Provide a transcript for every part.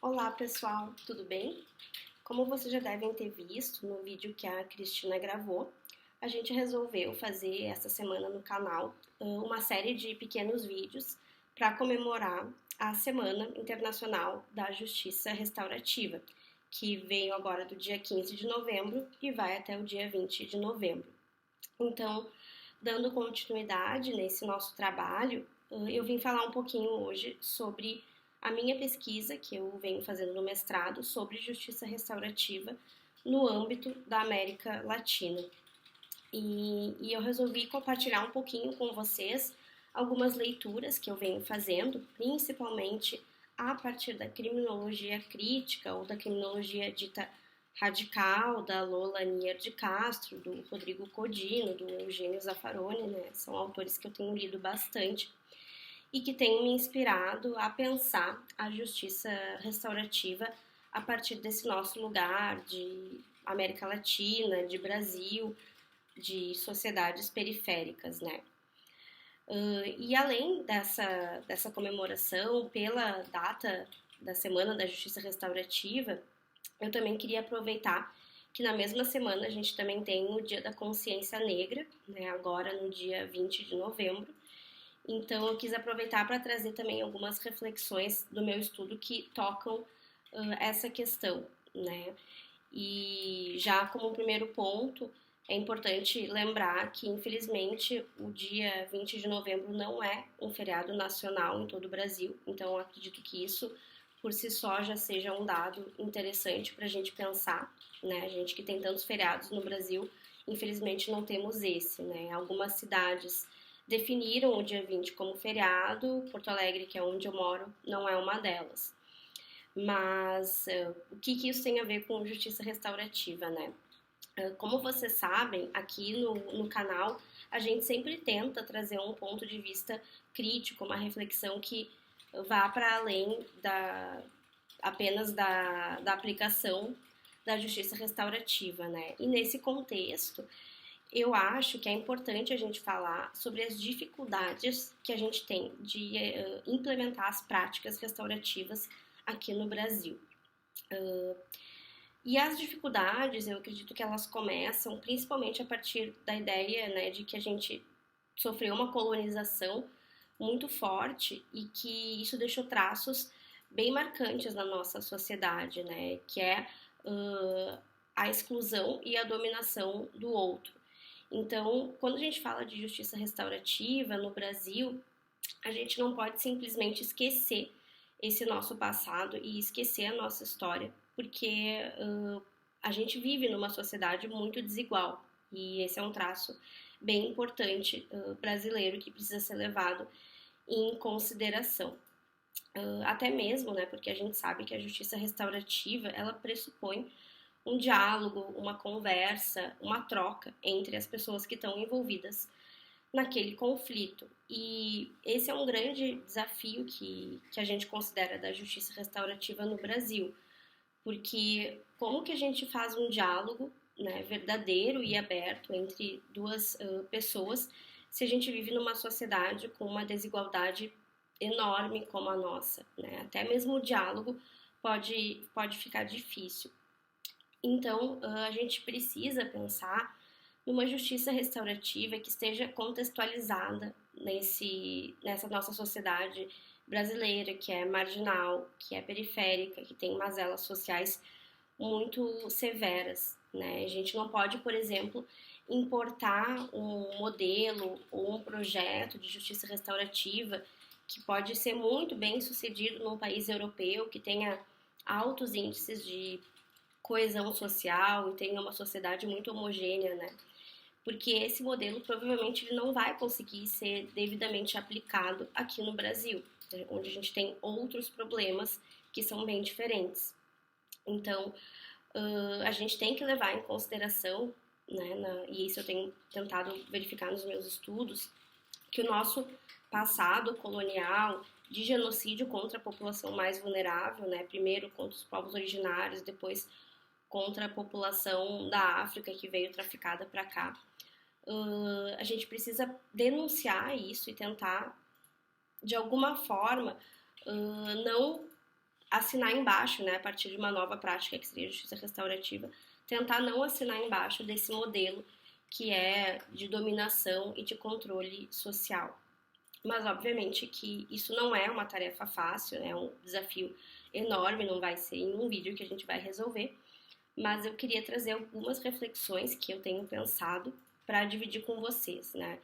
Olá pessoal, tudo bem? Como vocês já devem ter visto no vídeo que a Cristina gravou, a gente resolveu fazer essa semana no canal uma série de pequenos vídeos para comemorar a Semana Internacional da Justiça Restaurativa, que veio agora do dia 15 de novembro e vai até o dia 20 de novembro. Então, dando continuidade nesse nosso trabalho, eu vim falar um pouquinho hoje sobre a minha pesquisa que eu venho fazendo no mestrado sobre justiça restaurativa no âmbito da América Latina. E eu resolvi compartilhar um pouquinho com vocês algumas leituras que eu venho fazendo, principalmente a partir da criminologia crítica ou da criminologia dita radical, da Lola Nier de Castro, do Rodrigo Codino, do Eugênio Zaffaroni, né? São autores que eu tenho lido bastante e que têm me inspirado a pensar a justiça restaurativa a partir desse nosso lugar de América Latina, de Brasil, de sociedades periféricas, né? E além dessa comemoração pela data da Semana da Justiça Restaurativa, eu também queria aproveitar que na mesma semana a gente também tem o Dia da Consciência Negra, né, agora no dia 20 de novembro. Então eu quis aproveitar para trazer também algumas reflexões do meu estudo que tocam essa questão, né? E já como primeiro ponto, é importante lembrar que, infelizmente, o dia 20 de novembro não é um feriado nacional em todo o Brasil, então acredito que isso, por si só, já seja um dado interessante para a gente pensar, né? A gente que tem tantos feriados no Brasil, infelizmente não temos esse, né? Algumas cidades definiram o dia 20 como feriado, Porto Alegre, que é onde eu moro, não é uma delas. Mas o que isso tem a ver com justiça restaurativa, né? Como vocês sabem, aqui no canal a gente sempre tenta trazer um ponto de vista crítico, uma reflexão que vá para além apenas da aplicação da justiça restaurativa, né? E nesse contexto, eu acho que é importante a gente falar sobre as dificuldades que a gente tem de implementar as práticas restaurativas aqui no Brasil. E as dificuldades, eu acredito que elas começam principalmente a partir da ideia, né, de que a gente sofreu uma colonização muito forte e que isso deixou traços bem marcantes na nossa sociedade, né, que é a exclusão e a dominação do outro. Então, quando a gente fala de justiça restaurativa no Brasil, a gente não pode simplesmente esquecer esse nosso passado e esquecer a nossa história, porque a gente vive numa sociedade muito desigual e esse é um traço bem importante brasileiro que precisa ser levado em consideração. Até mesmo, né, porque a gente sabe que a justiça restaurativa ela pressupõe um diálogo, uma conversa, uma troca entre as pessoas que estão envolvidas naquele conflito. E esse é um grande desafio que a gente considera da justiça restaurativa no Brasil, porque como que a gente faz um diálogo, né, verdadeiro e aberto entre duas pessoas se a gente vive numa sociedade com uma desigualdade enorme como a nossa, né? Até mesmo o diálogo pode ficar difícil. Então, a gente precisa pensar numa justiça restaurativa que esteja contextualizada nessa nossa sociedade brasileira, que é marginal, que é periférica, que tem mazelas sociais muito severas, né? A gente não pode, por exemplo, importar um modelo ou um projeto de justiça restaurativa que pode ser muito bem sucedido num país europeu que tenha altos índices de coesão social e tenha uma sociedade muito homogênea, né? Porque esse modelo provavelmente ele não vai conseguir ser devidamente aplicado aqui no Brasil, né? Onde a gente tem outros problemas que são bem diferentes. Então, a gente tem que levar em consideração, né, e isso eu tenho tentado verificar nos meus estudos, que o nosso passado colonial de genocídio contra a população mais vulnerável, né, primeiro contra os povos originários, depois contra a população da África que veio traficada para cá. A gente precisa denunciar isso e tentar, de alguma forma, não assinar embaixo, né, a partir de uma nova prática que seria a justiça restaurativa, tentar não assinar embaixo desse modelo que é de dominação e de controle social. Mas, obviamente, que isso não é uma tarefa fácil, é um desafio enorme, não vai ser em um vídeo que a gente vai resolver, mas eu queria trazer algumas reflexões que eu tenho pensado para dividir com vocês, né?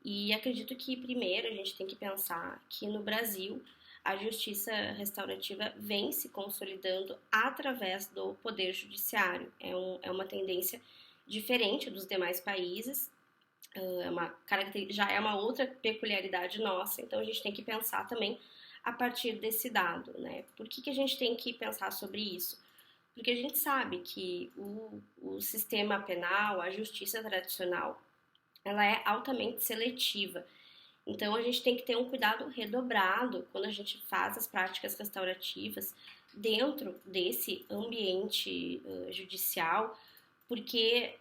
E acredito que, primeiro, a gente tem que pensar que no Brasil a justiça restaurativa vem se consolidando através do poder judiciário. É uma tendência diferente dos demais países, já é uma outra peculiaridade nossa, então a gente tem que pensar também a partir desse dado, né? Por que a gente tem que pensar sobre isso? Porque a gente sabe que o sistema penal, a justiça tradicional, ela é altamente seletiva. Então a gente tem que ter um cuidado redobrado quando a gente faz as práticas restaurativas dentro desse ambiente judicial, porque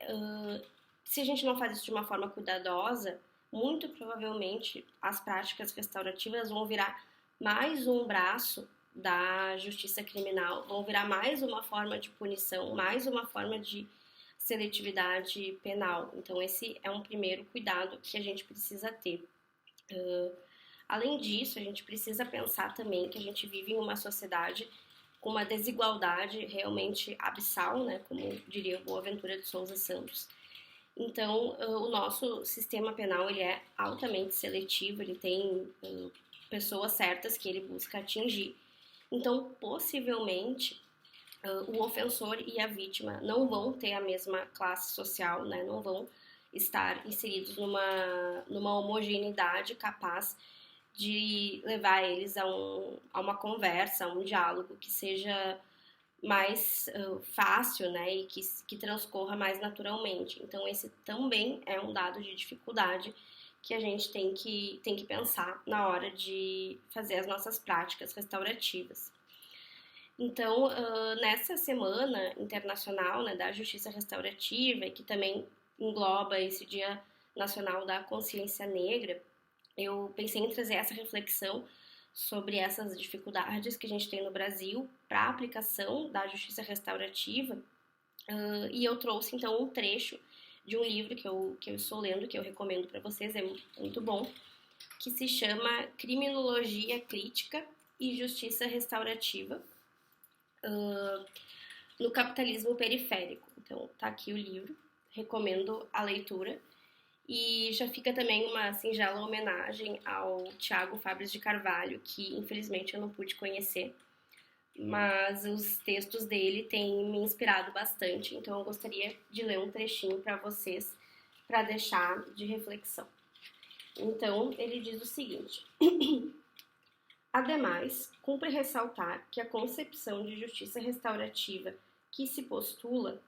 se a gente não faz isso de uma forma cuidadosa, muito provavelmente as práticas restaurativas vão virar mais um braço da justiça criminal, vão virar mais uma forma de punição, mais uma forma de seletividade penal. Então esse é um primeiro cuidado que a gente precisa ter. Além disso, a gente precisa pensar também que a gente vive em uma sociedade com uma desigualdade realmente abissal, né, como diria o Boaventura de Souza Santos. Então, o nosso sistema penal ele é altamente seletivo, ele tem pessoas certas que ele busca atingir. Então, possivelmente, o ofensor e a vítima não vão ter a mesma classe social, né? Não vão estar inseridos numa homogeneidade capaz de levar eles a uma conversa, a um diálogo que seja mais fácil, né, e que transcorra mais naturalmente. Então, esse também é um dado de dificuldade que a gente tem que pensar na hora de fazer as nossas práticas restaurativas. Então, nessa Semana Internacional, né, da Justiça Restaurativa, e que também engloba esse Dia Nacional da Consciência Negra, eu pensei em trazer essa reflexão sobre essas dificuldades que a gente tem no Brasil para a aplicação da justiça restaurativa, e eu trouxe então um trecho de um livro que eu estou lendo, que eu recomendo para vocês, é muito bom, que se chama Criminologia Crítica e Justiça Restaurativa no Capitalismo Periférico. Então tá aqui o livro, recomendo a leitura. E já fica também uma singela homenagem ao Tiago Fabris de Carvalho, que infelizmente eu não pude conhecer, mas os textos dele têm me inspirado bastante, então eu gostaria de ler um trechinho para vocês, para deixar de reflexão. Então, ele diz o seguinte: Ademais, cumpre ressaltar que a concepção de justiça restaurativa que se postula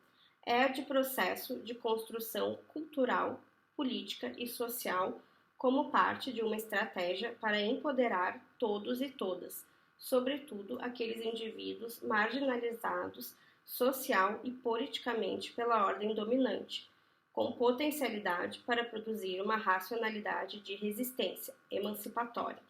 é a de processo de construção cultural, política e social como parte de uma estratégia para empoderar todos e todas, sobretudo aqueles indivíduos marginalizados social e politicamente pela ordem dominante, com potencialidade para produzir uma racionalidade de resistência emancipatória.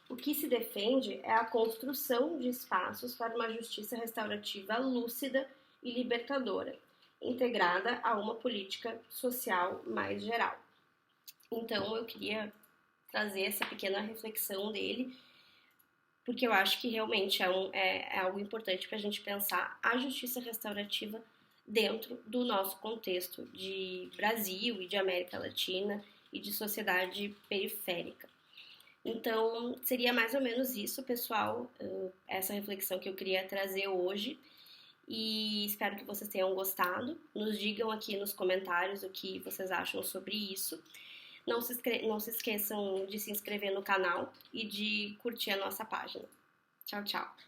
O que se defende é a construção de espaços para uma justiça restaurativa lúcida e libertadora, integrada a uma política social mais geral. Então, eu queria trazer essa pequena reflexão dele, porque eu acho que realmente é algo importante para a gente pensar a justiça restaurativa dentro do nosso contexto de Brasil e de América Latina e de sociedade periférica. Então, seria mais ou menos isso, pessoal, essa reflexão que eu queria trazer hoje. E espero que vocês tenham gostado. Nos digam aqui nos comentários o que vocês acham sobre isso. Não se esqueçam de se inscrever no canal e de curtir a nossa página. Tchau, tchau!